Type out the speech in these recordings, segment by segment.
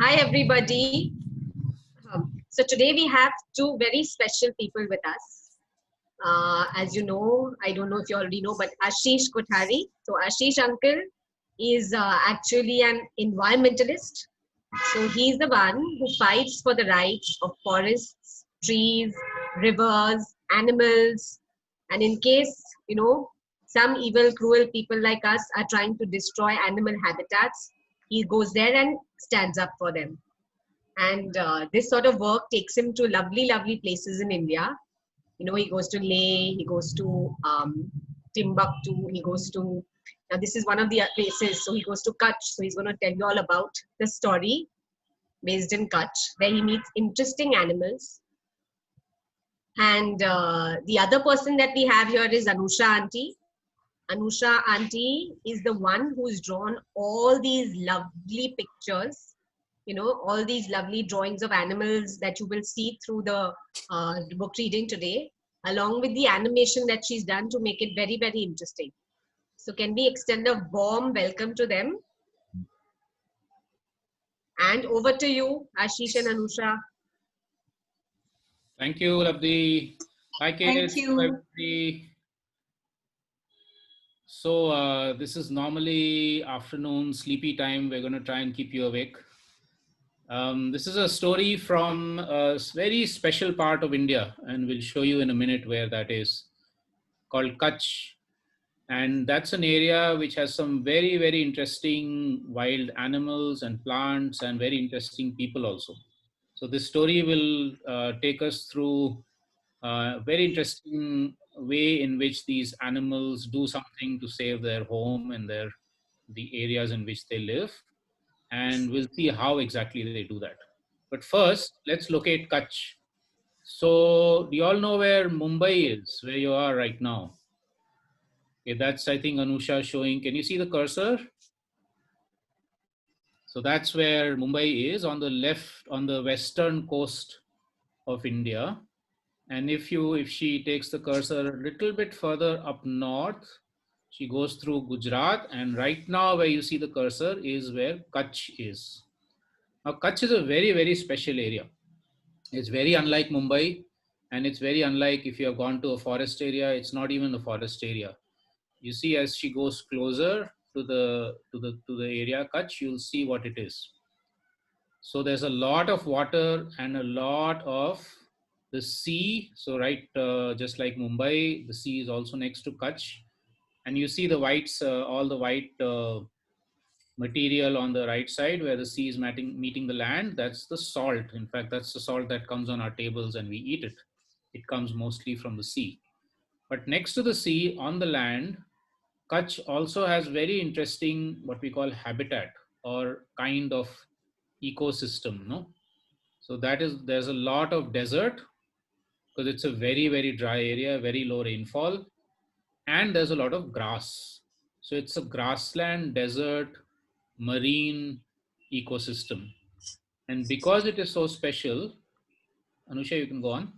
Hi, everybody. So today we have two very special people with us. As you know, I don't know if you already know, but Ashish Kothari. So Ashish uncle is actually an environmentalist. So he's the one who fights for the rights of forests, trees, rivers, animals, and in case, some evil, cruel people like us are trying to destroy animal habitats, he goes there and stands up for them. And this sort of work takes him to lovely, lovely places in India. He goes to Leh, he goes to Timbuktu, he goes to, now this is one of the places, so he goes to Kutch. So he's going to tell you all about the story based in Kutch, where he meets interesting animals. And the other person that we have here is Anusha Auntie. Anusha Auntie is the one who's drawn all these lovely pictures, all these lovely drawings of animals that you will see through the book reading today, along with the animation that she's done to make it very, very interesting. So can we extend a warm welcome to them? And over to you, Ashish and Anusha. Thank you, Labdi. Hi, kids. Thank you. So this is normally afternoon sleepy time. We're going to try and keep you awake. This is a story from a very special part of India, and we'll show you in a minute where that is, called Kutch. And that's an area which has some very, very interesting wild animals and plants and very interesting people also. So this story will take us through a very interesting way in which these animals do something to save their home and the areas in which they live. And we'll see how exactly they do that. But first, let's locate Kutch. So do you all know where Mumbai is, where you are right now? Okay, that's, I think, Anusha showing. Can you see the cursor? So that's where Mumbai is, on the left, on the western coast of India. And if she takes the cursor a little bit further up north, she goes through Gujarat, and right now where you see the cursor is where Kutch is. Now Kutch is a very, very special area. It's very unlike Mumbai, and it's very unlike if you have gone to a forest area. It's not even a forest area. You see, as she goes closer to the area Kutch, you'll see what it is. So there's a lot of water and a lot of the sea. So just like Mumbai, the sea is also next to Kutch. And you see the whites, all the white material on the right side where the sea is meeting the land. That's the salt. In fact, that's the salt that comes on our tables and we eat it. It comes mostly from the sea. But next to the sea, on the land, Kutch also has very interesting, what we call habitat or kind of ecosystem, no? So there's a lot of desert because it's a very, very dry area, very low rainfall, and there's a lot of grass. So it's a grassland, desert, marine ecosystem. And because it is so special, Anusha, you can go on.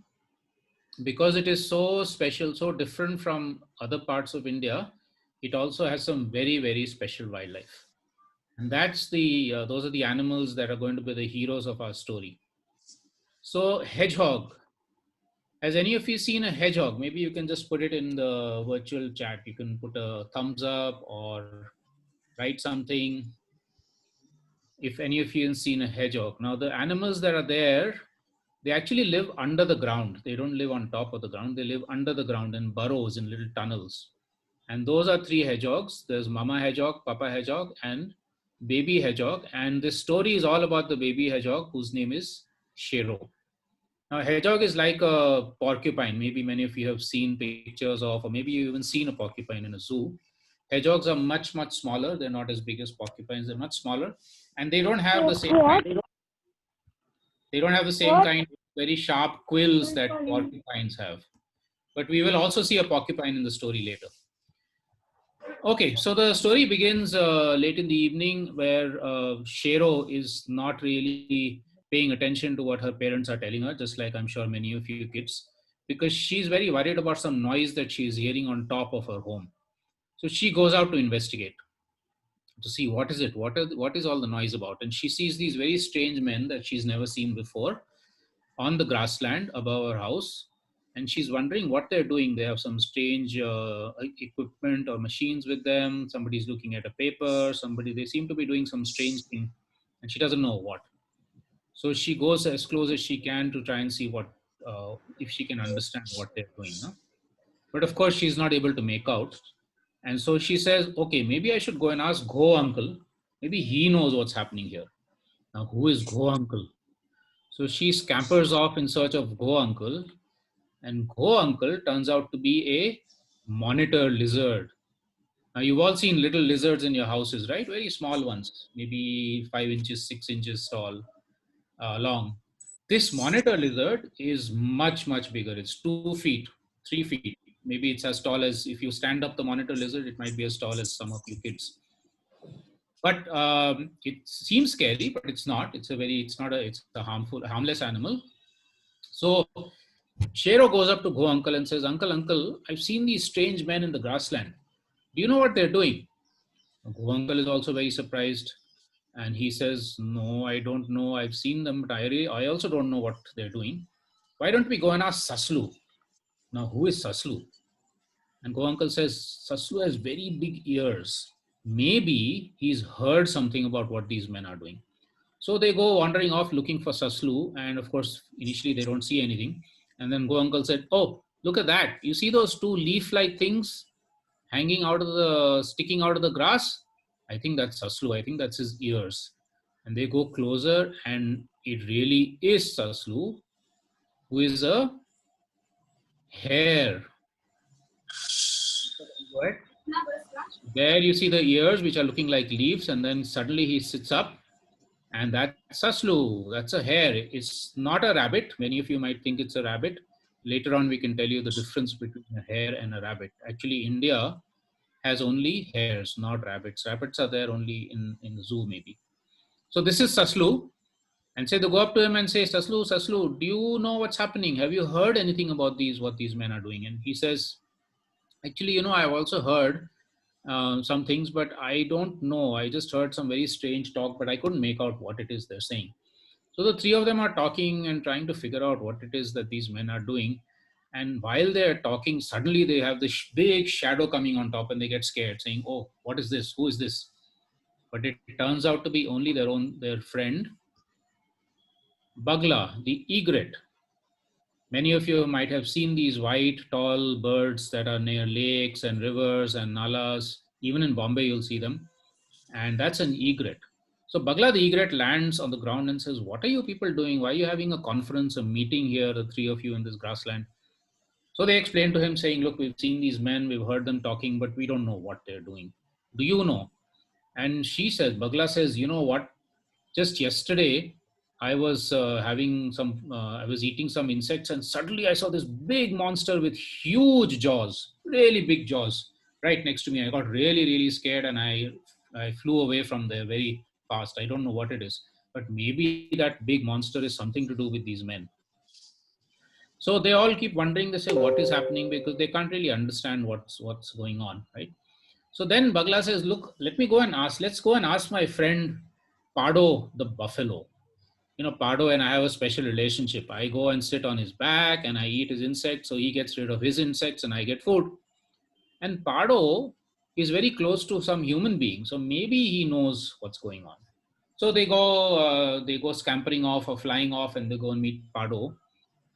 Because it is so special, so different from other parts of India, it also has some very, very special wildlife. And those are the animals that are going to be the heroes of our story. So hedgehog. Has any of you seen a hedgehog? Maybe you can just put it in the virtual chat. You can put a thumbs up or write something if any of you have seen a hedgehog. Now the animals that are there, they actually live under the ground. They don't live on top of the ground. They live under the ground in burrows, in little tunnels. And those are three hedgehogs. There's mama hedgehog, papa hedgehog, and baby hedgehog. And this story is all about the baby hedgehog, whose name is Shero. Now, hedgehog is like a porcupine. Maybe many of you have seen pictures of, or maybe you've even seen a porcupine in a zoo. Hedgehogs are much, much smaller. They're not as big as porcupines. They're much smaller. And they don't have the same kind, they don't have the same kind of very sharp quills that porcupines have. But we will also see a porcupine in the story later. Okay, so the story begins late in the evening where Shero is not really paying attention to what her parents are telling her, just like I'm sure many of you kids, because she's very worried about some noise that she's hearing on top of her home. So she goes out to investigate. to see what is it, what is all the noise about. And she sees these very strange men that she's never seen before on the grassland above her house. And she's wondering what they're doing. They have some strange equipment or machines with them. Somebody's looking at a paper. They seem to be doing some strange thing, and she doesn't know what. So she goes as close as she can to try and see what, if she can understand what they're doing. No? But of course, she's not able to make out. And so she says, okay, maybe I should go and ask Go uncle. Maybe he knows what's happening here. Now, who is Go uncle? So she scampers off in search of Go uncle. And Go uncle turns out to be a monitor lizard. Now, you've all seen little lizards in your houses, right? Very small ones, maybe 5 inches, 6 inches tall, long. This monitor lizard is much, much bigger. It's 2 feet, 3 feet. Maybe it's as tall as, if you stand up the monitor lizard, it might be as tall as some of you kids. But it seems scary, but it's not. It's a harmless animal. So Shero goes up to Go uncle and says, Uncle, I've seen these strange men in the grassland. Do you know what they're doing? Go uncle is also very surprised. And he says, no, I don't know. I've seen them, but I also don't know what they're doing. Why don't we go and ask Saslu? Now, who is Saslu? And Go uncle says, Saslu has very big ears. Maybe he's heard something about what these men are doing. So they go wandering off looking for Saslu. And of course, initially they don't see anything. And then Go uncle said, oh, look at that. You see those two leaf-like things sticking out of the grass? I think that's Saslu. I think that's his ears. And they go closer, and it really is Saslu, who is a hare. There you see the ears, which are looking like leaves, and then suddenly he sits up, and that's Saslu. That's a hare. It's not a rabbit. Many of you might think it's a rabbit. Later on, we can tell you the difference between a hare and a rabbit. Actually, India has only hares, not rabbits. Rabbits are there only in the zoo, maybe. So this is Saslu. And say they go up to him and say, Saslu, do you know what's happening? Have you heard anything about what these men are doing? And he says, actually, I've also heard some things, but I don't know. I just heard some very strange talk, but I couldn't make out what it is they're saying. So the three of them are talking and trying to figure out what it is that these men are doing. And while they're talking, suddenly they have this big shadow coming on top and they get scared, saying, oh, what is this? Who is this? But it turns out to be only their friend, Bagla, the egret. Many of you might have seen these white, tall birds that are near lakes and rivers and nalas. Even in Bombay, you'll see them. And that's an egret. So Bagla the egret lands on the ground and says, what are you people doing? Why are you having a conference, a meeting here, the three of you in this grassland? So they explain to him saying, look, we've seen these men, we've heard them talking, but we don't know what they're doing. Do you know? And Bagla says, you know what? Just yesterday, I was I was eating some insects, and suddenly I saw this big monster with huge jaws, really big jaws, right next to me. I got really, really scared, and I flew away from there very fast. I don't know what it is, but maybe that big monster is something to do with these men. So they all keep wondering. They say, what is happening? Because they can't really understand what's going on, right? So then Bagla says, look, let's go and ask my friend Pardo the buffalo. Pardo and I have a special relationship. I go and sit on his back and I eat his insects. So he gets rid of his insects and I get food. And Pardo is very close to some human being. So maybe he knows what's going on. So they go scampering off or flying off and they go and meet Pardo.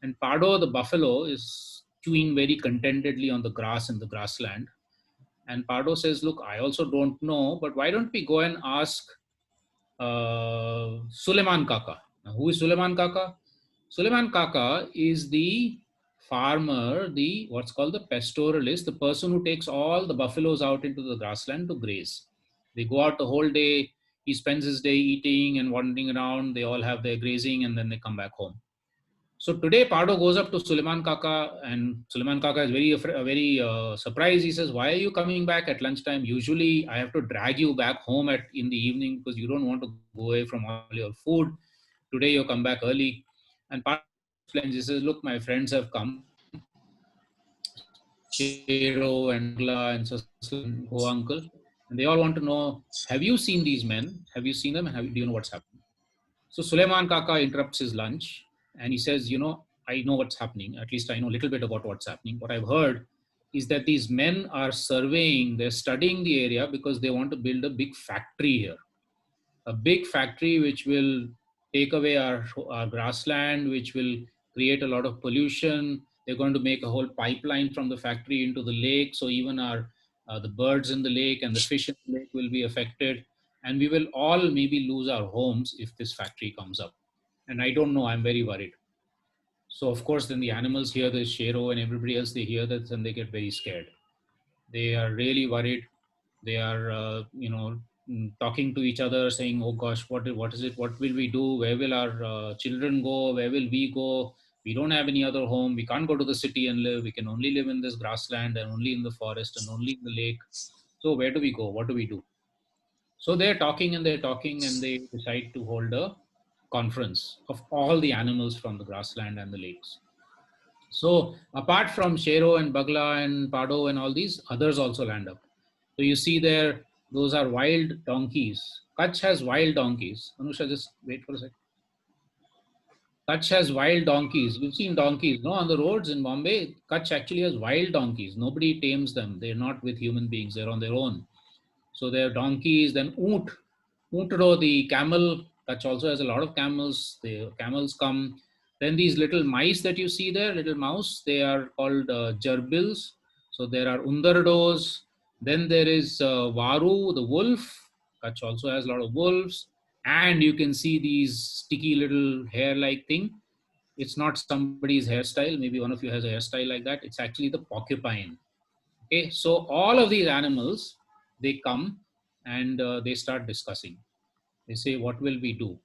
And Pardo the buffalo is chewing very contentedly on the grass in the grassland. And Pardo says, look, I also don't know, but why don't we go and ask Suleiman Kaka? Now, who is Suleiman Kaka? Suleiman Kaka is the farmer, what's called the pastoralist, the person who takes all the buffaloes out into the grassland to graze. They go out the whole day. He spends his day eating and wandering around. They all have their grazing and then they come back home. So today Pardo goes up to Suleiman Kaka, and Suleiman Kaka is very surprised. He says, why are you coming back at lunchtime? Usually I have to drag you back home in the evening because you don't want to go away from all your food. Today you come back early. And Pardo explains, he says, look, my friends have come. Shero and Gla and Saslu and Go uncle. And they all want to know, have you seen these men? Have you seen them? Do you know what's happening? So Suleiman Kaka interrupts his lunch and he says, I know what's happening. At least I know a little bit about what's happening. What I've heard is that these men are surveying, they're studying the area because they want to build a big factory here. A big factory which will take away our grassland, which will create a lot of pollution. They're going to make a whole pipeline from the factory into the lake. So even the birds in the lake and the fish in the lake will be affected. And we will all maybe lose our homes if this factory comes up. And I don't know, I'm very worried. So of course, then the animals hear this, Shero and everybody else, they hear that and they get very scared. They are really worried. They are, talking to each other, saying, "Oh gosh, what is it? What will we do? Where will our children go? Where will we go? We don't have any other home. We can't go to the city and live. We can only live in this grassland and only in the forest and only in the lake. So where do we go? What do we do?" So they're talking, and they decide to hold a conference of all the animals from the grassland and the lakes. So apart from Shero and Bagla and Pado and all these, others also land up. So you see there, those are wild donkeys. Kutch has wild donkeys. Anusha, just wait for a sec. Kutch has wild donkeys. You've seen donkeys, no, on the roads in Bombay. Kutch actually has wild donkeys. Nobody tames them. They're not with human beings. They're on their own. So there are donkeys. Then oont, Untro, the camel. Kutch also has a lot of camels. The camels come. Then these little mice that you see there, little mouse, they are called gerbils. So there are undardos. Then there is Varu, the wolf. Kutch also has a lot of wolves. And you can see these sticky little hair-like thing. It's not somebody's hairstyle. Maybe one of you has a hairstyle like that. It's actually the porcupine. Okay, so all of these animals, they come and they start discussing. They say, what will we do?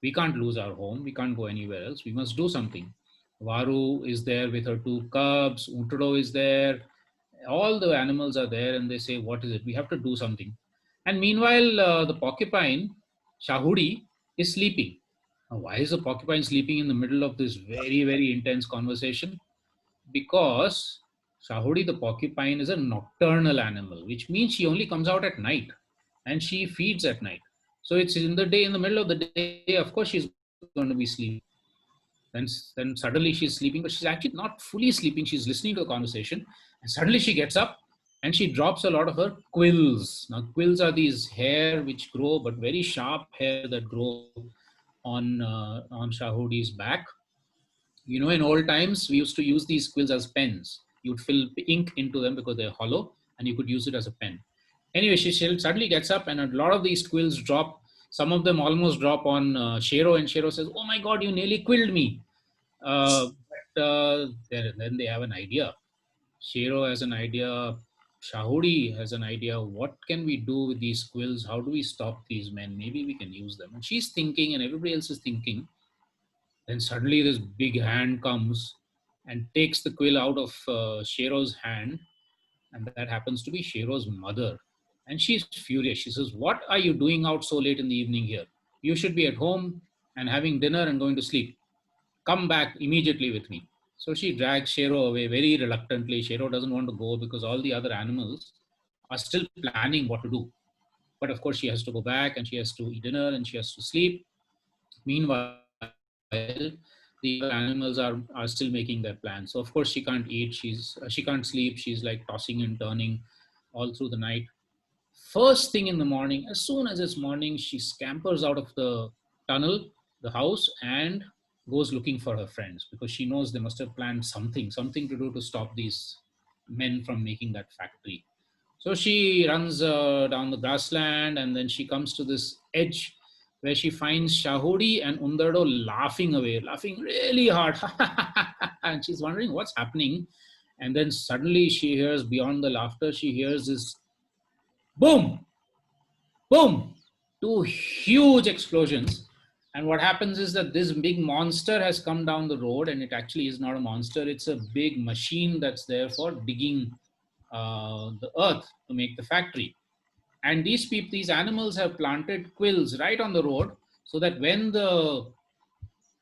We can't lose our home. We can't go anywhere else. We must do something. Varu is there with her two cubs. Untado is there. All the animals are there and they say, what is it? We have to do something. And meanwhile, the porcupine, Shahudi, is sleeping. Now, why is the porcupine sleeping in the middle of this very, very intense conversation? Because Shahudi, the porcupine, is a nocturnal animal, which means she only comes out at night and she feeds at night. So it's in the day, in the middle of the day, of course, she's going to be sleeping. Then suddenly she's sleeping, but she's actually not fully sleeping. She's listening to the conversation. And suddenly she gets up and she drops a lot of her quills. Now, quills are these hair which grow, but very sharp hair that grow on Shahudi's back. In old times, we used to use these quills as pens. You would fill ink into them because they're hollow and you could use it as a pen. Anyway, she suddenly gets up and a lot of these quills drop. Some of them almost drop on Shero, and Shero says, "Oh my God, you nearly quilled me." Then they have an idea. Shero has an idea. Shahudi has an idea. What can we do with these quills? How do we stop these men? Maybe we can use them. And she's thinking, and everybody else is thinking. Then suddenly this big hand comes and takes the quill out of Shero's hand. And that happens to be Shero's mother. And she's furious. She says, "What are you doing out so late in the evening here? You should be at home and having dinner and going to sleep. Come back immediately with me." So she drags Shero away very reluctantly. Shero doesn't want to go because all the other animals are still planning what to do. But of course, she has to go back and she has to eat dinner and she has to sleep. Meanwhile, the other animals are still making their plans. So of course she can't eat. She can't sleep. She's like tossing and turning all through the night. First thing in the morning, as soon as it's morning, she scampers out of the tunnel, the house, and goes looking for her friends because she knows they must have planned something to do to stop these men from making that factory. So she runs down the grassland and then she comes to this edge where she finds Shahudi and Undardo laughing away, laughing really hard. And she's wondering what's happening. And then suddenly she hears, beyond the laughter, she hears this boom, boom, two huge explosions. And what happens is that this big monster has come down the road, and it actually is not a monster. It's a big machine that's there for digging the earth to make the factory. And these animals have planted quills right on the road so that when the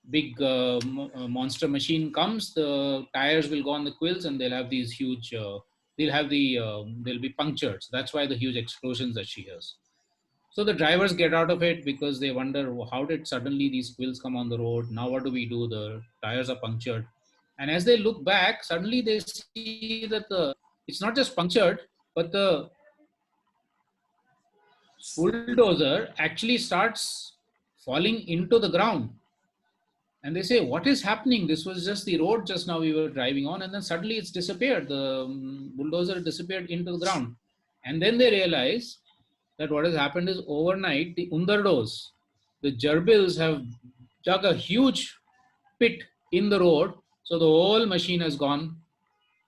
big monster machine comes, the tires will go on the quills and they'll have these huge they'll be punctured. So that's why the huge explosions that she hears. So the drivers get out of it because they wonder, "Well, how did suddenly these quills come on the road? Now what do we do? The tires are punctured." And as they look back, suddenly they see that it's not just punctured, but the bulldozer actually starts falling into the ground. And they say, "What is happening? This was just the road just now we were driving on, and then suddenly it's disappeared. The bulldozer disappeared into the ground." And then they realize that what has happened is overnight, the Undardos, the gerbils, have dug a huge pit in the road. So the whole machine has gone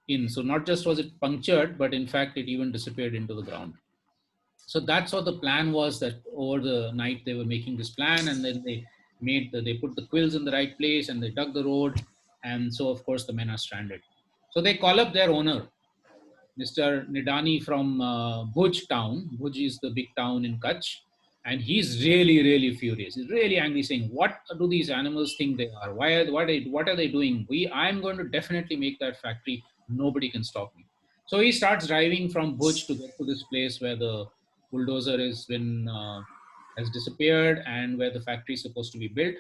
in. So not just was it punctured, but in fact, it even disappeared into the ground. So that's what the plan was, that over the night they were making this plan, and then they put the quills in the right place and they dug the road. And so of course the men are stranded. So they call up their owner, Mr. Nidani from Bhuj town. Bhuj is the big town in Kutch. And he's really, really furious. He's really angry, saying, "What do these animals think they are? What are they doing? I'm going to definitely make that factory. Nobody can stop me." So he starts driving from Bhuj to get to this place where the bulldozer has disappeared and where the factory is supposed to be built.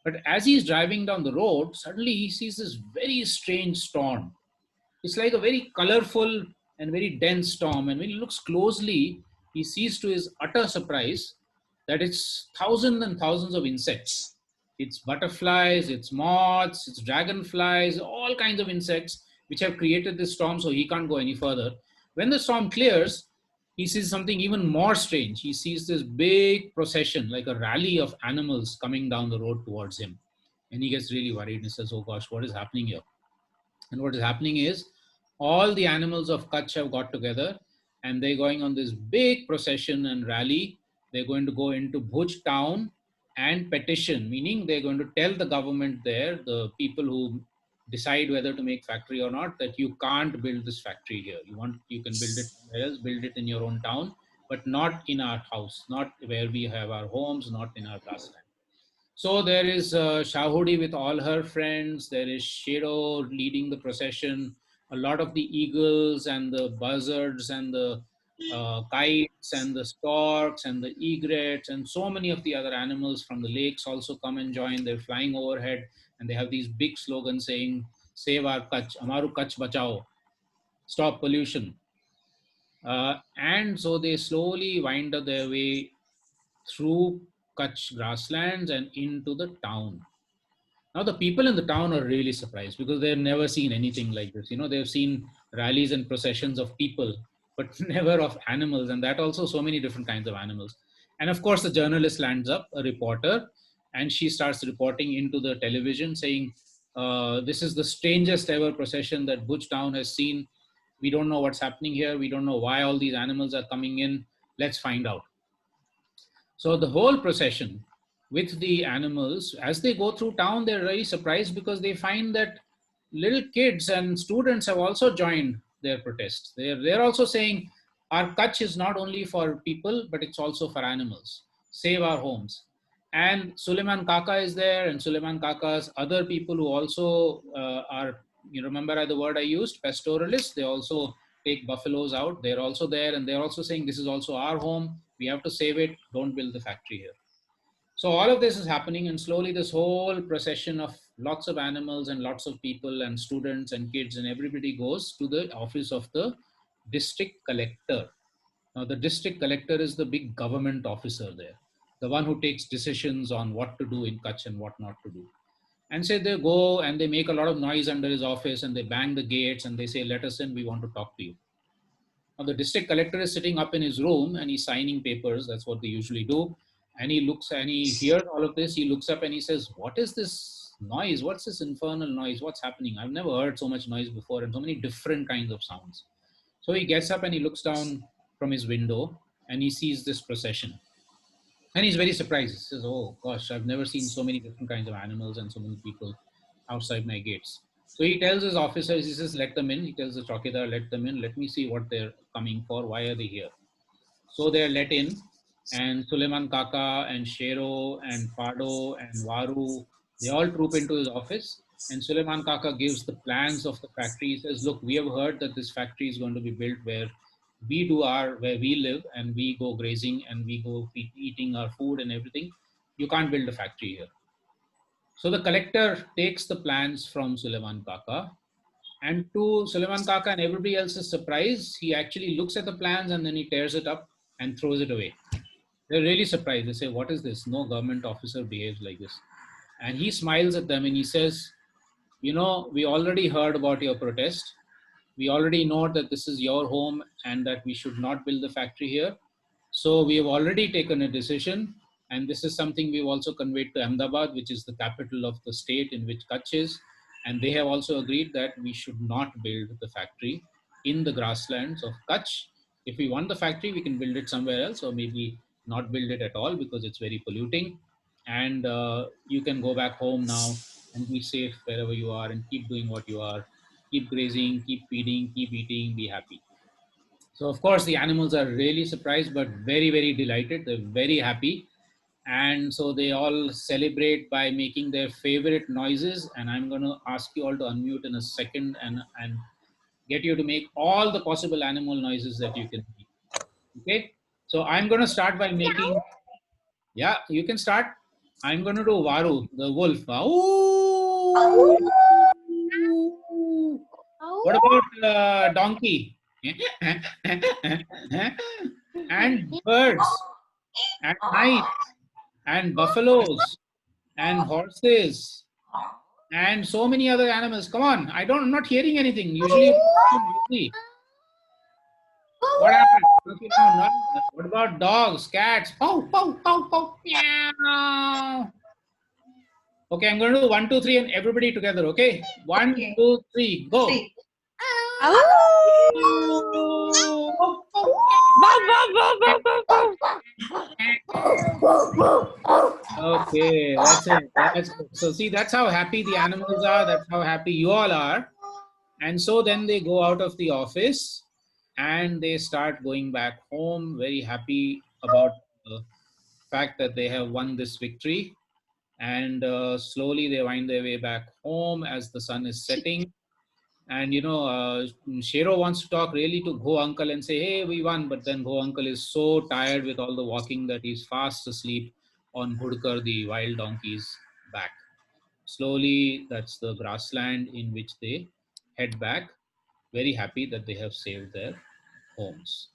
But as he's driving down the road, suddenly he sees this very strange storm. It's like a very colorful and very dense storm. And when he looks closely, he sees to his utter surprise that it's thousands and thousands of insects. It's butterflies, it's moths, it's dragonflies, all kinds of insects which have created this storm, so he can't go any further. When the storm clears, he sees something even more strange. He sees this big procession, like a rally of animals coming down the road towards him. And he gets really worried and says, "Oh gosh, what is happening here?" And what is happening is all the animals of Kutch have got together and they're going on this big procession and rally. They're going to go into Bhuj town and petition, meaning they're going to tell the government there, the people who decide whether to make factory or not, that you can't build this factory here. You can build it somewhere else, build it in your own town, but not in our house, not where we have our homes, not in our grassland. So there is Shahudi with all her friends. There is Shiro leading the procession. A lot of the eagles and the buzzards and the kites and the storks and the egrets and so many of the other animals from the lakes also come and join. They're flying overhead and they have these big slogans saying, "Save our Kutch, Amaru Kutch Bachao, stop pollution." And so they slowly wind up their way through Kutch grasslands and into the town. Now, the people in the town are really surprised because they've never seen anything like this. They've seen rallies and processions of people, but never of animals, and that also so many different kinds of animals. And of course, the journalist lands up, a reporter, and she starts reporting into the television saying, "This is the strangest ever procession that Bhuj town has seen. We don't know what's happening here. We don't know why all these animals are coming in. Let's find out." So the whole procession with the animals, as they go through town, they're very surprised because they find that little kids and students have also joined their protests. They're also saying, "Our Kutch is not only for people, but it's also for animals. Save our homes." And Suleiman Kaka is there, and Suleiman Kaka's other people who also are, you remember the word I used, pastoralists. They also take buffaloes out. They're also there, and they're also saying, "This is also our home. We have to save it. Don't build the factory here." So all of this is happening, and slowly this whole procession of lots of animals and lots of people and students and kids and everybody goes to the office of the district collector. Now, the district collector is the big government officer there, the one who takes decisions on what to do in Kutch and what not to do. And say they go and they make a lot of noise under his office and they bang the gates and they say, "Let us in, we want to talk to you." Now, the district collector is sitting up in his room and he's signing papers. That's what they usually do. And he looks and he hears all of this. He looks up and he says, "What is this noise? What's this infernal noise? What's happening? I've never heard so much noise before and so many different kinds of sounds." So he gets up and he looks down from his window and he sees this procession. And he's very surprised. He says, "Oh gosh, I've never seen so many different kinds of animals and so many people outside my gates." So he tells his officers, he says, "Let them in." He tells the chowkidar, "Let them in. Let me see what they're coming for. Why are they here?" So they're let in. And Suleiman Kaka and Shero and Fado and Waru, they all troop into his office. And Suleiman Kaka gives the plans of the factory. He says, look, we have heard that this factory is going to be built where where we live and we go grazing and we go eating our food and everything. You can't build a factory here. So the collector takes the plans from Suleiman Kaka, and to Suleiman Kaka and everybody else's surprise, he actually looks at the plans and then he tears it up and throws it away. They're really surprised. They say, what is this? No government officer behaves like this. And he smiles at them and he says, you know, we already heard about your protest. We already know that this is your home and that we should not build the factory here. So we have already taken a decision, and this is something we've also conveyed to Ahmedabad, which is the capital of the state in which Kutch is. And they have also agreed that we should not build the factory in the grasslands of Kutch. If we want the factory, we can build it somewhere else, or maybe not build it at all because it's very polluting. And you can go back home now and be safe wherever you are and keep doing what you are. Keep grazing, keep feeding, keep eating, be happy. So of course the animals are really surprised, but very, very delighted. They're very happy. And so they all celebrate by making their favorite noises. And I'm going to ask you all to unmute in a second and get you to make all the possible animal noises that you can make. Okay. So I'm going to start by making, yeah, you can start. I'm going to do Varu, the wolf. Wow. What about donkey? And birds and mice and buffaloes and horses and so many other animals. Come on, I'm not hearing anything. Usually, what happened? Okay, no. What about dogs, cats? Pow, pow, pow, pow, meow. Okay, I'm going to do 1, 2, 3, and everybody together. Okay, 1, 2, 3, go. Okay, that's it. So see, that's how happy the animals are. That's how happy you all are. And so then they go out of the office and they start going back home, very happy about the fact that they have won this victory. And slowly they wind their way back home as the sun is setting. And you know, Shero wants to talk really to Go Uncle and say, hey, we won. But then Go Uncle is so tired with all the walking that he's fast asleep on Hudkar, the wild donkey's back. Slowly, that's the grassland in which they head back, very happy that they have saved their homes.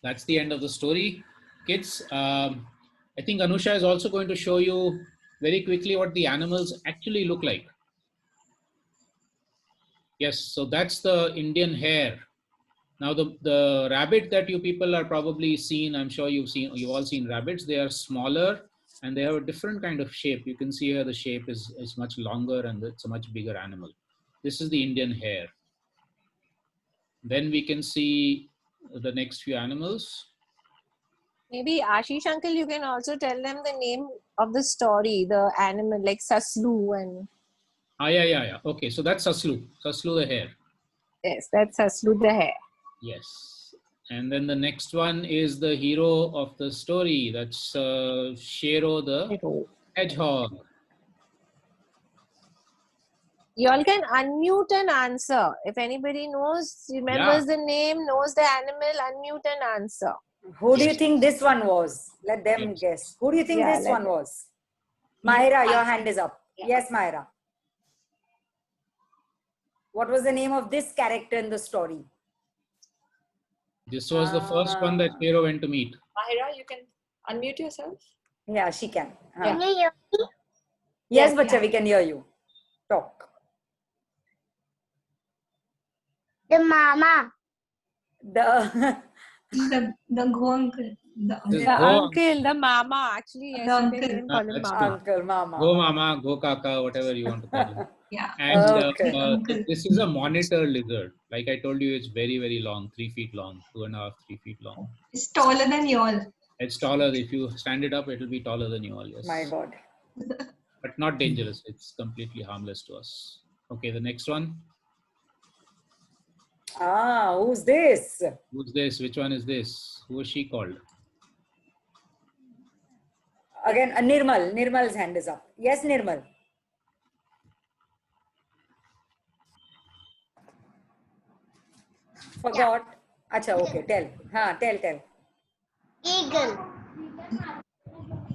That's the end of the story, kids. I think Anusha is also going to show you very quickly what the animals actually look like. Yes, so that's the Indian hare. Now the rabbit that you people are probably seen, I'm sure you've all seen rabbits. They are smaller and they have a different kind of shape. You can see here the shape is much longer and it's a much bigger animal. This is the Indian hare. Then we can see the next few animals. Maybe Ashish uncle, you can also tell them the name of the story, the animal like Saslu and. Yeah. Okay, so that's Saslu the hare. Yes, that's Saslu the hare. Yes. And then the next one is the hero of the story. That's Shero the hedgehog. You all can unmute and answer. If anybody remembers the name, knows the animal, unmute and answer. Who do you think this one was? Let them guess. Who do you think this one was? Myra, your hand is up. Yes, Myra. What was the name of this character in the story? This was the first one that Shero went to meet. Myra, you can unmute yourself. Yeah, she can. Can you hear me? Yes, Bacha, we can hear you. Talk. The mama. The Go uncle. The mama. Actually, yes, The you can call him mama. uncle, mama. Go mama, go kaka, whatever you want to call him. Yeah. And this is a monitor lizard. Like I told you, it's very, very long, 3 feet long, 2.5, 3 feet long. It's taller than you all. It's taller. If you stand it up, it will be taller than you all. Yes. My God. But not dangerous. It's completely harmless to us. Okay, the next one. Who's this? Who's this? Which one is this? Who is she called? Again, Nirmal. Nirmal's hand is up. Yes, Nirmal. Forgot. Acha, okay. Tell. Tell. Eagle.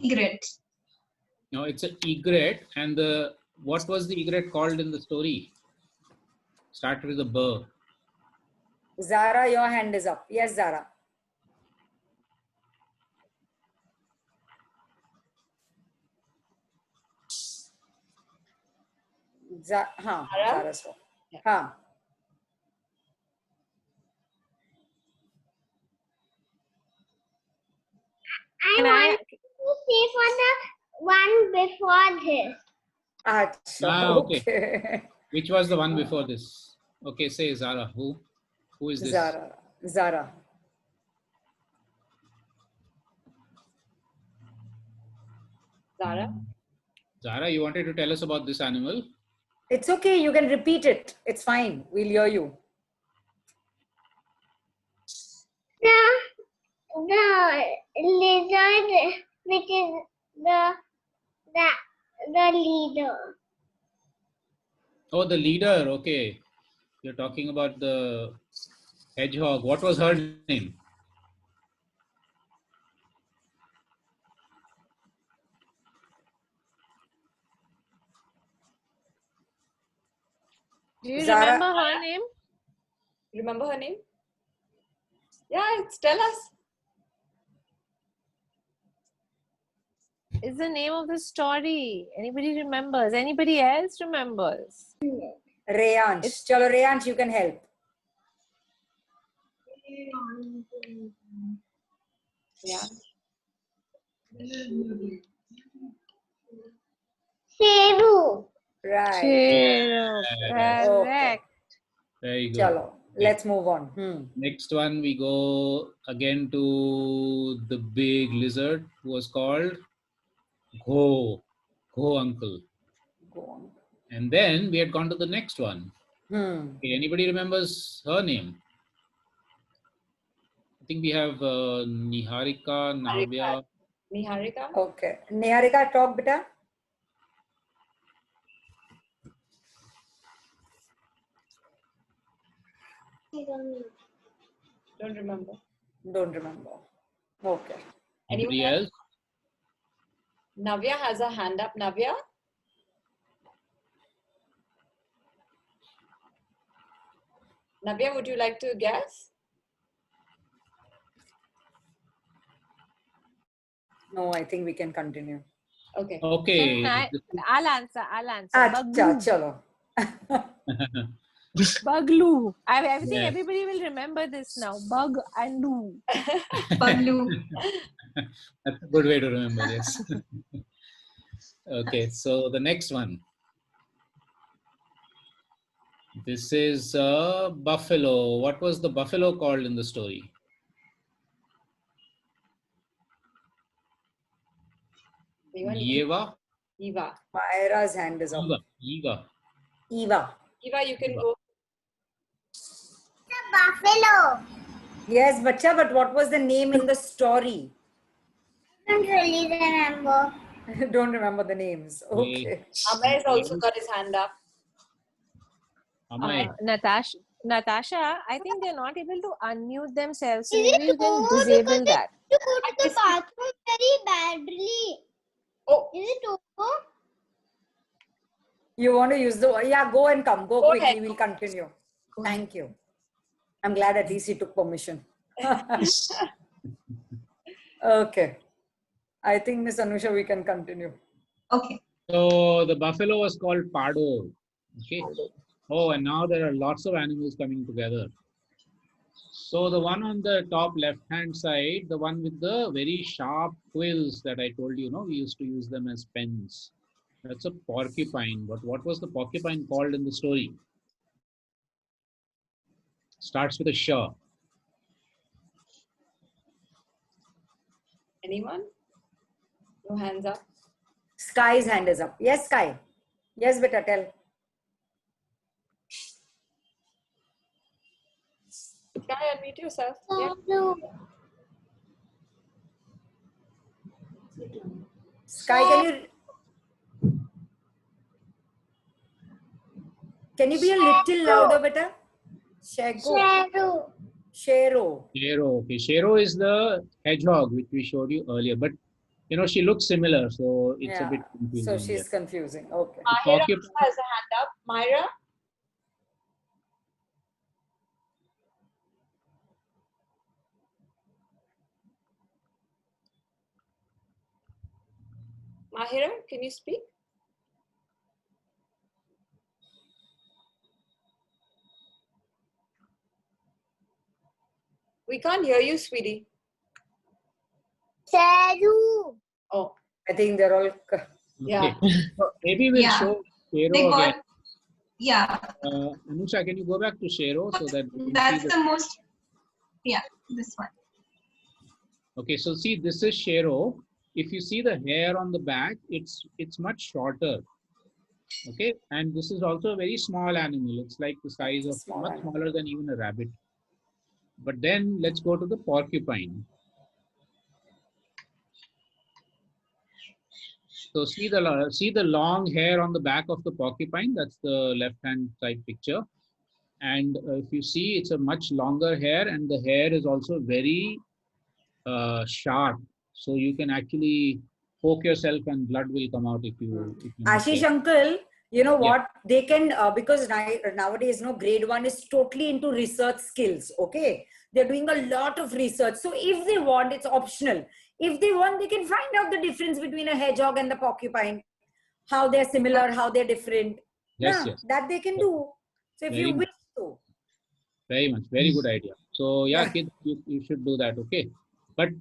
Egret. No, it's an egret. And what was the egret called in the story? Started with a B. Zara, your hand is up. Yes, Zara. Zara. So. I want to say for the one before this. Acha, Okay. Which was the one before this? Okay, say Zara. Who is this? Zara. Zara, you wanted to tell us about this animal? It's okay. You can repeat it. It's fine. We'll hear you. The lizard, which is the leader. Oh, the leader. Okay. You're talking about the hedgehog. What was her name? Do you Zara- remember her name? Remember her name? Yeah, tell us. It's the name of the story. Anybody remembers? Anybody else remembers? Reyansh. Chalo, Reyansh, you can help. Yeah. Cebu. Right. Cheru. Correct. Very good. Chalo, let's move on. Next one, we go again to the big lizard who was called Go uncle. Go on. And then we had gone to the next one. Okay, anybody remembers her name? I think we have Niharika, Navya. Niharika? Okay. Niharika, talk, beta. Don't remember. Don't remember. Okay. Anybody Anyone else? Navya has a hand up. Navya? Navya, would you like to guess? No, I think we can continue. Okay. Okay. I'll answer. Acha, chalo. Buglu. I think Yes. everybody will remember this now. Bug and Loo. Paglu. That's a good way to remember, yes. Okay, so the next one. This is a buffalo. What was the buffalo called in the story? Eva? Eva. Myra's hand is up. Eva. Eva, you can go. The buffalo. Yes, bacha, but what was the name in the story? I don't really remember. Don't remember the names. Okay. Amay has also got his hand up. Amay. Natasha, I think they're not able to unmute themselves. So maybe you can disable that. You go to the bathroom very badly. Oh. Is it over? You want to use go and come. Go quickly. Ahead. We'll continue. Thank you. I'm glad at least he took permission. Okay. I think Miss Anusha, we can continue. Okay. So the buffalo was called Pardo. Okay. Oh, and now there are lots of animals coming together. So the one on the top left-hand side, the one with the very sharp quills that I told you, we used to use them as pens. That's a porcupine. But what was the porcupine called in the story? Starts with a sh. Anyone? No hands up. Sky's hand is up. Yes, Sky. Yes, beta, tell. Sky, unmute yourself. Yeah. Sky, can you be a little louder, beta? Shego. Shadow. Shero. Shero. Okay, Shero is the hedgehog which we showed you earlier, but you know she looks similar, so it's a Yeah. bit So confusing. she's confusing. Okay. Mahira Porcupine. also has a hand up. Myra? Mahira, can you speak? We can't hear you, sweetie. Shadow. Oh, I think they're all. yeah. Okay. So maybe we'll Yeah. show They Shero got, again. yeah, Anusha, can you go back to Shero so that we can that's see the most, yeah, this one. Okay, so see, this is Shero. If you see the hair on the back, it's much shorter. Okay, and this is also a very small animal. It's like the size of Small much animal. smaller than even a rabbit. But then let's go to the porcupine. So see the long hair on the back of the porcupine. That's the left-hand side picture. And if you see, it's a much longer hair, and the hair is also very sharp. So you can actually poke yourself, and blood will come out if you. Ashish uncle, you know Yeah. what? They can, because nowadays, no, grade 1 is totally into research skills. Okay. They're doing a lot of research. So if they want, it's optional. If they want, they can find out the difference between a hedgehog and the porcupine, how they're similar, how they're different. Yes, Nah, yes. that they can do. So if Very you much. wish to. Very much. Very good idea. So yeah, kids, you should do that. Okay. But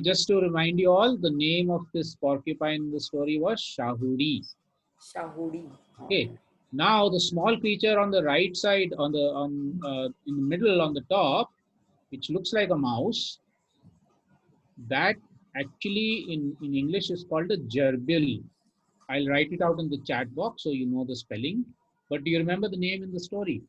just to remind you all, the name of this porcupine in the story was Shahudi. Shahudi. Okay. Now the small creature on the right side, in the middle on the top, which looks like a mouse, that actually in English is called a gerbil. I'll write it out in the chat box so you know the spelling. But do you remember the name in the story?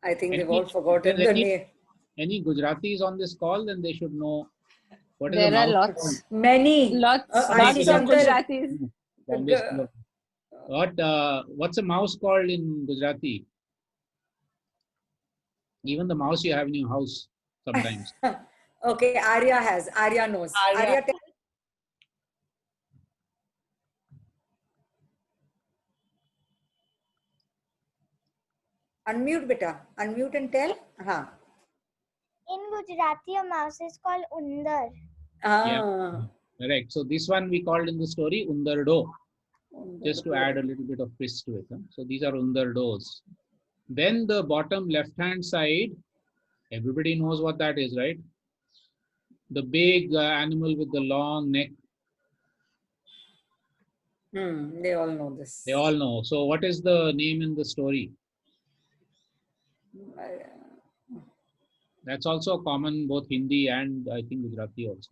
I think they've Any- all forgotten if there's the name. Any Gujaratis on this call, then they should know what is There a are mouse lots. called. Many. Lots Ashish of uncle. Gujaratis. Bombay school. What's a mouse called in Gujarati? Even the mouse you have in your house sometimes. Okay, Arya knows. Arya. Unmute, beta. Unmute and tell. In Gujarati, a mouse is called Undar. Yeah. Correct. So this one we called in the story Undardo, just to add a little bit of twist to it. Huh? So these are Undardos. Then the bottom left-hand side, everybody knows what that is, right? The big animal with the long neck. They all know this. They all know. So what is the name in the story? That's also common both Hindi and I think Gujarati also.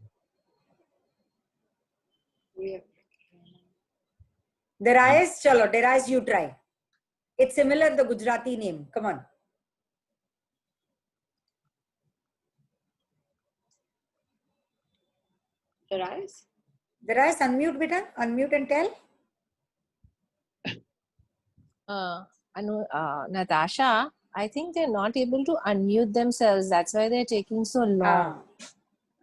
Darius, chalo, Darius, you try. It's similar, the Gujarati name. Come on. Darius? Darius, unmute, beta. Unmute and tell. Natasha, I think they're not able to unmute themselves. That's why they're taking so long.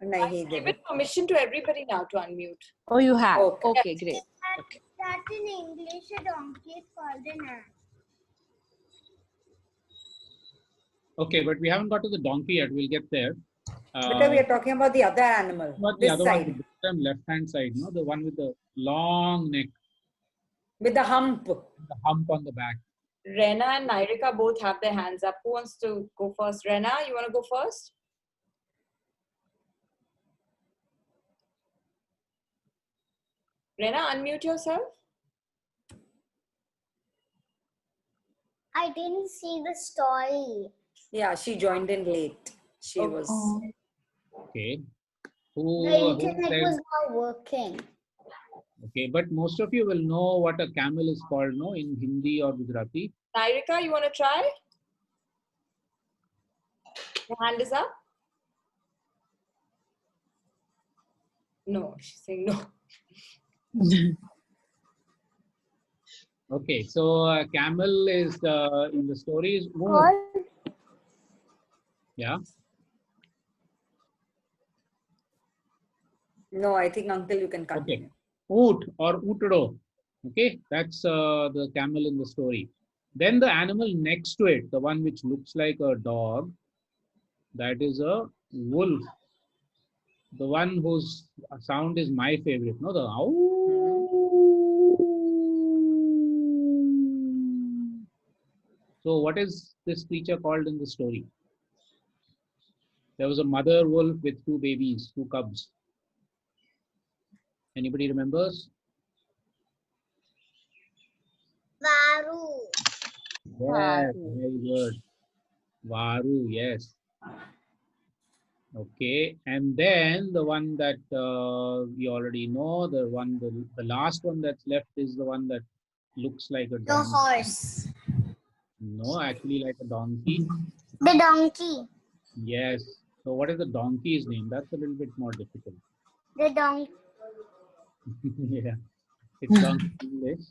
Nahi, Given permission to everybody now to unmute. Oh, you have? Okay. Okay, great. Okay. That in English, a donkey is called an ass. Okay, but we haven't got to the donkey yet. We'll get there. Beta, we are talking about the other animal. What the This other side. one, the bottom left-hand side, no? The one with the long neck, With the hump. the hump on the back. Rena and Nirika both have their hands up. Who wants to go first? Rena, you want to go first? Rena, unmute yourself. I didn't see the story. Yeah, she joined in late. She was. Okay. The internet was not working. Okay, but most of you will know what a camel is called, no? In Hindi or Gujarati. Nirika, you want to try? Your hand is up. No, she's saying no. Okay, so camel is in the story is Oot. Called Yeah. No, I think uncle, you can continue. Oot or Ootado. Okay, that's the camel in the story. Then the animal next to it, the one which looks like a dog, that is a wolf. The one whose sound is my favorite, no? The ow. So what is this creature called in the story? There was a mother wolf with two babies, two cubs. Anybody remembers? Varu. Yes, very good. Varu, yes. Okay, and then the one that we already know, the last one that's left is the one that looks like a The donkey. horse. No, actually like a donkey. The donkey. Yes. So what is the donkey's name? That's a little bit more difficult. The donkey. Yeah, it's donkey in English.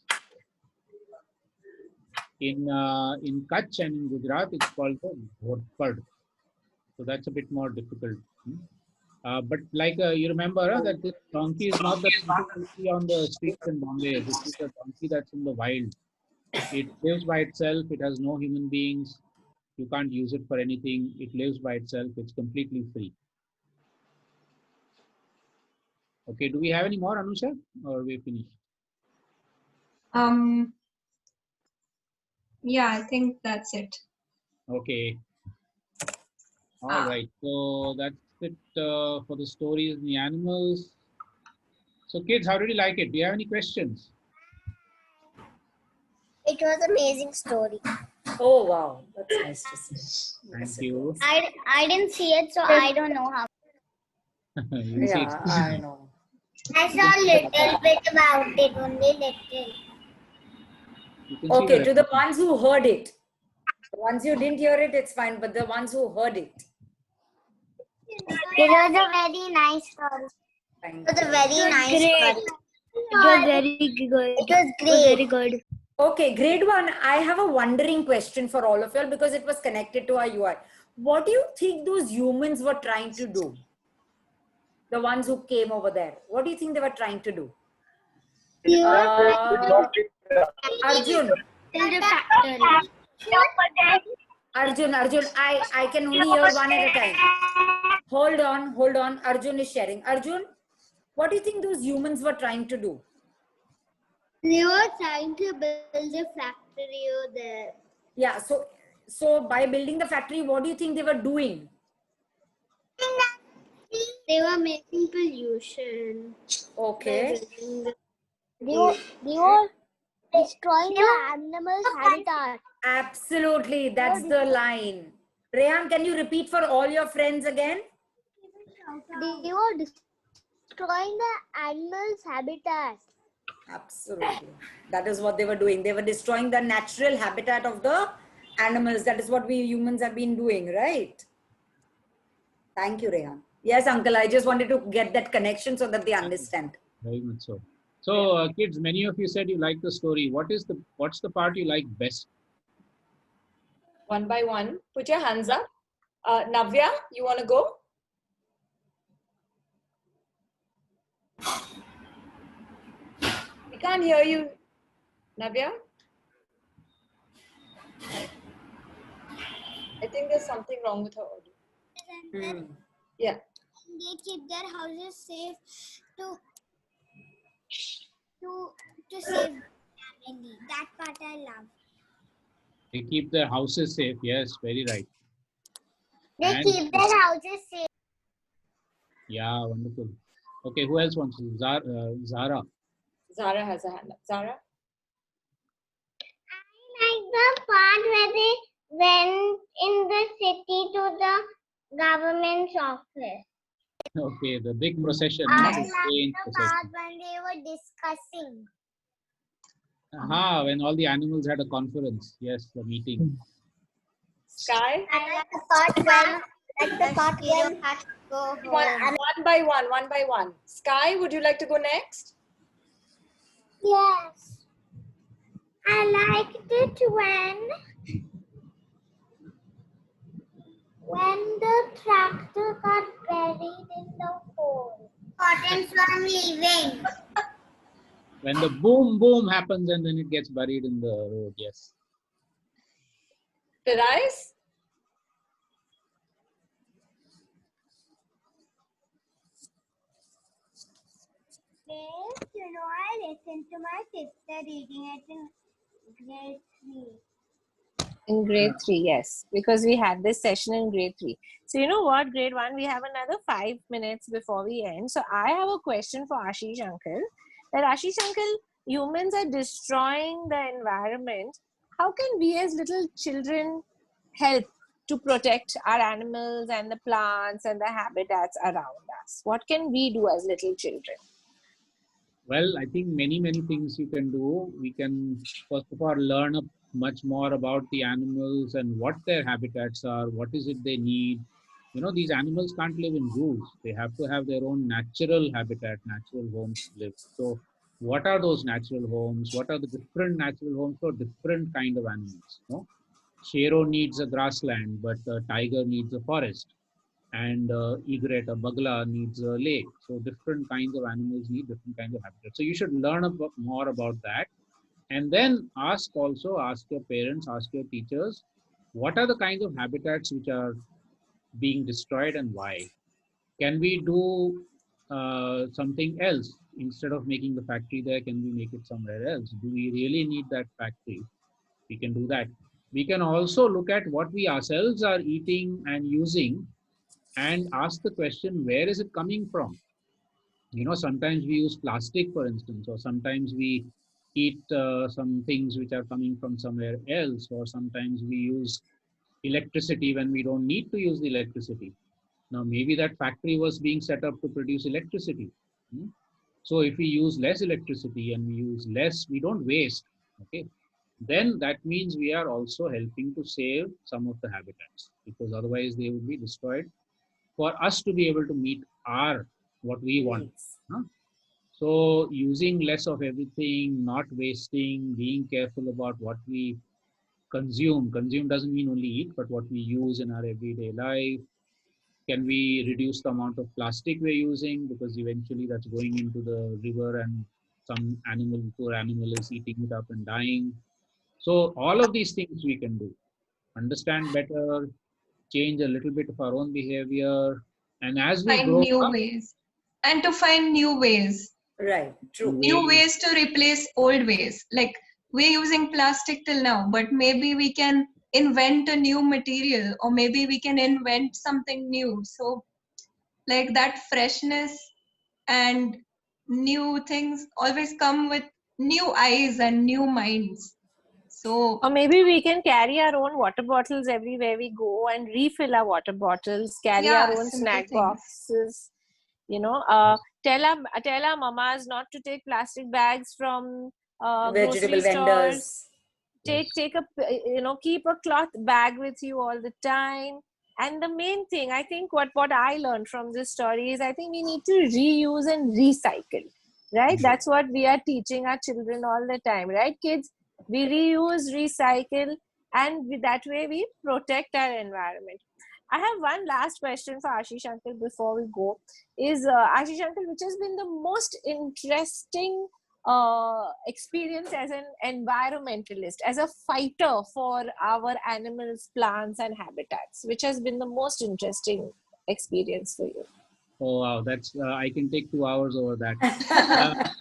In Kutch and in Gujarat, it's called the Ghorpad. So that's a bit more difficult. But like you remember that this donkey is not the donkey you see on the streets in Bombay. This is a donkey that's in the wild. It lives by itself. It has no human beings. You can't use it for anything. It lives by itself. It's completely free. Okay, do we have any more, Anusha? Or we finished? Yeah, I think that's it. Okay. All right. So that's it for the stories and the animals. So kids, how did you like it? Do you have any questions? It was an amazing story. Oh, wow. That's nice to see. Thank Yes, it you. was. I didn't see it, so I don't know how. You see, Yeah, I know. I saw a little bit about it, only little. you can see Okay, the to the ones who heard it. The ones you didn't hear it, it's fine. But the ones who heard it. It was a very nice story. Thank It was a you. very nice story. It was very good. It was great. Very good. Okay, grade 1, I have a wondering question for all of you all because it was connected to our UI. What do you think those humans were trying to do? The ones who came over there. What do you think they were trying to do? Arjun. Arjun, I can only hear one at a time. Hold on. Arjun is sharing. Arjun, what do you think those humans were trying to do? They were trying to build a factory over there. Yeah, so by building the factory, what do you think they were doing? They were making pollution. Okay. They were destroying the animals' habitat. Absolutely, that's the line. Rehan, can you repeat for all your friends again? They were destroying the animals' habitat. Absolutely. That is what they were doing. They were destroying the natural habitat of the animals. That is what we humans have been doing, right? Thank you, Rehan. Yes, uncle, I just wanted to get that connection so that they understand. very much so. So kids, many of you said you like the story. What's the part you like best? One by one. Put your hands up. Navya, you want to go? We can't hear you. Navya? I think there's something wrong with her audio. Yeah. They keep their houses safe to save family. That part I love. They keep their houses safe. Yes, very right. They keep their houses safe. Yeah, wonderful. Okay, who else wants to? Zara. Zara has a hand up. Zara? I like the part where they went in the city to the government's office. Okay, the big procession. I the like strange the procession. part when they were discussing. Aha, when all the animals had a conference. Yes, the meeting. Sky? I like the part when Go One, home. one by one, one by one. Sky, would you like to go next? Yes. I liked it when the tractor got buried in the hole. Cotton from leaving. When the boom, boom happens and then it gets buried in the road, yes. Firais? Yes, I listened to my sister reading it in grade 3. In grade 3, yes, because we had this session in grade 3. So you know what, grade 1, we have another 5 minutes before we end. So I have a question for Ashish uncle. That Ashish uncle, humans are destroying the environment. How can we as little children help to protect our animals and the plants and the habitats around us? What can we do as little children? Well, I think many things you can do. We can, first of all, learn much more about the animals and what their habitats are, what is it they need. You know, these animals can't live in zoos. They have to have their own natural habitat, natural homes to live. So what are those natural homes? What are the different natural homes for different kind of animals? You know? Shero needs a grassland, but a tiger needs a forest. And egret, a bagla, needs a lake. So different kinds of animals need different kinds of habitats. So you should learn more about that. And then ask your parents, ask your teachers, what are the kinds of habitats which are being destroyed and why? Can we do something else? Instead of making the factory there, can we make it somewhere else? Do we really need that factory? We can do that. We can also look at what we ourselves are eating and using and ask the question, where is it coming from? You know, sometimes we use plastic, for instance, or sometimes we eat some things which are coming from somewhere else, or sometimes we use electricity when we don't need to use the electricity. Now, maybe that factory was being set up to produce electricity. So if we use less electricity and we use less, we don't waste, okay? Then that means we are also helping to save some of the habitats, because otherwise they would be destroyed for us to be able to meet what we want. Huh? So using less of everything, not wasting, being careful about what we consume. Consume doesn't mean only eat, but what we use in our everyday life. Can we reduce the amount of plastic we're using? Because eventually that's going into the river and some poor animal is eating it up and dying. So all of these things we can do. Understand better, change a little bit of our own behavior. And as we Find grow new up, ways. And to find new ways. Right, true. New ways to replace old ways. Like we're using plastic till now, but maybe we can invent a new material, or maybe we can invent something new. So like that freshness and new things always come with new eyes and new minds. So Or maybe we can carry our own water bottles everywhere we go and refill our water bottles, carry yeah, our own simple snack things. boxes, tell our mamas not to take plastic bags from Vegetable grocery stores. vendors. Keep a cloth bag with you all the time. And the main thing, I think what I learned from this story is, I think we need to reuse and recycle, right? That's what we are teaching our children all the time, right, kids? We reuse, recycle, and that way we protect our environment. I have one last question for Ashish uncle before we go. Is Ashish uncle, which has been the most interesting experience as an environmentalist, as a fighter for our animals, plants, and habitats? Which has been the most interesting experience for you? oh wow, that's I can take 2 hours over that.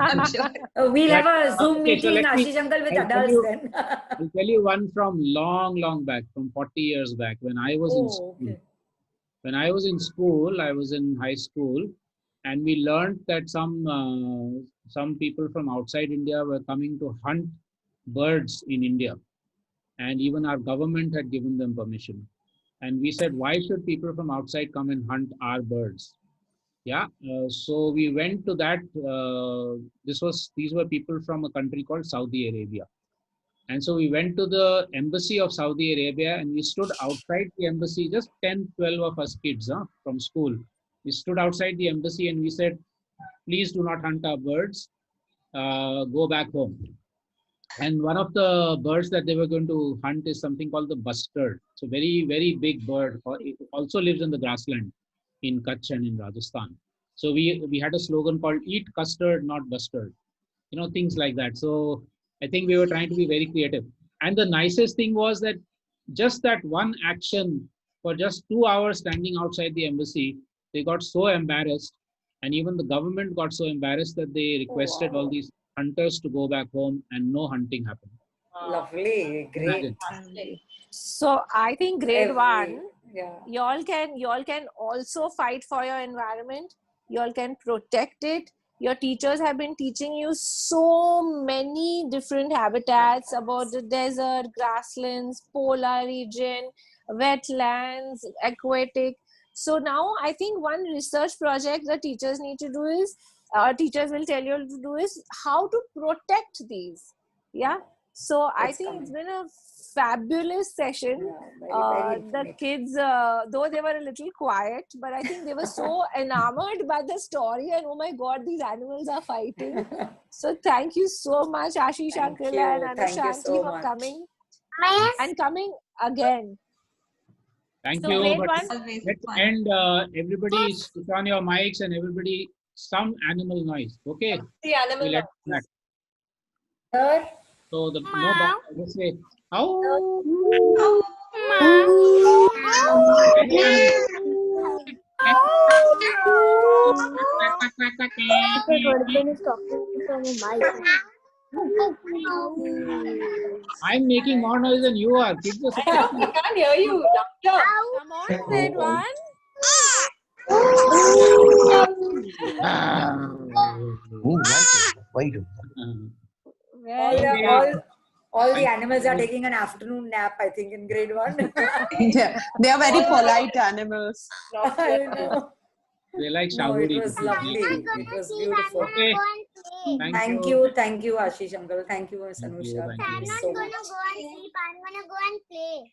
I'm sure. We'll have a Zoom Okay, so meeting, let me- Ashish uncle, with I'll tell adults you- then. I'll tell you one from long back, from 40 years back, when I was in school. Okay. When I was in school, I was in high school, and we learned that some people from outside India were coming to hunt birds in India, and even our government had given them permission. And we said, why should people from outside come and hunt our birds? Yeah, so we went to that. These were people from a country called Saudi Arabia. And so we went to the embassy of Saudi Arabia and we stood outside the embassy, just 10, 12 of us kids from school. We stood outside the embassy and we said, please do not hunt our birds. Go back home. And one of the birds that they were going to hunt is something called the bustard. It's a very, very big bird. It also lives in the grassland in Kutch and in Rajasthan. So we had a slogan called "Eat custard, not bustard." Things like that. So I think we were trying to be very creative. And the nicest thing was that just that one action for just 2 hours standing outside the embassy, they got so embarrassed, and even the government got so embarrassed that they requested all these hunters to go back home, and no hunting happened. Lovely, great. Imagine. So I think grade one, Yeah. y'all can also fight for your environment. Y'all can protect it. Your teachers have been teaching you so many different habitats about the desert, grasslands, polar region, wetlands, aquatic. So now I think one research project the teachers need to do is, teachers will tell you to do is how to protect these. Yeah. So I think it's been a fabulous session. Very The informative. kids, though they were a little quiet, but I think they were so enamored by the story, and oh my God, these animals are fighting. So thank you so much, Ashish Thank Uncle you. and Thank you Anushanti, so for much. coming Yes. and coming again. Thank So you. grade But one, Always let's fun. end. Everybody switch on your mics and everybody some animal noise. Okay. The animal We'll end noises. that. So no bark. Just say how. I'm making more noise than you are. Kids are I know, we can't hear you. Louder. come on, grade one. All Very the, Okay. all the animals are taking an afternoon nap, I think, in grade one. They are very polite animals. I know. They like No, it Shavuri. was lovely. It was beautiful. Okay. Thank you. Thank you, Ashish Uncle. Thank you, Ms. Thank you. Anusha. Thank Thank you. you I'm so not much. gonna go and sleep. I'm gonna go and play.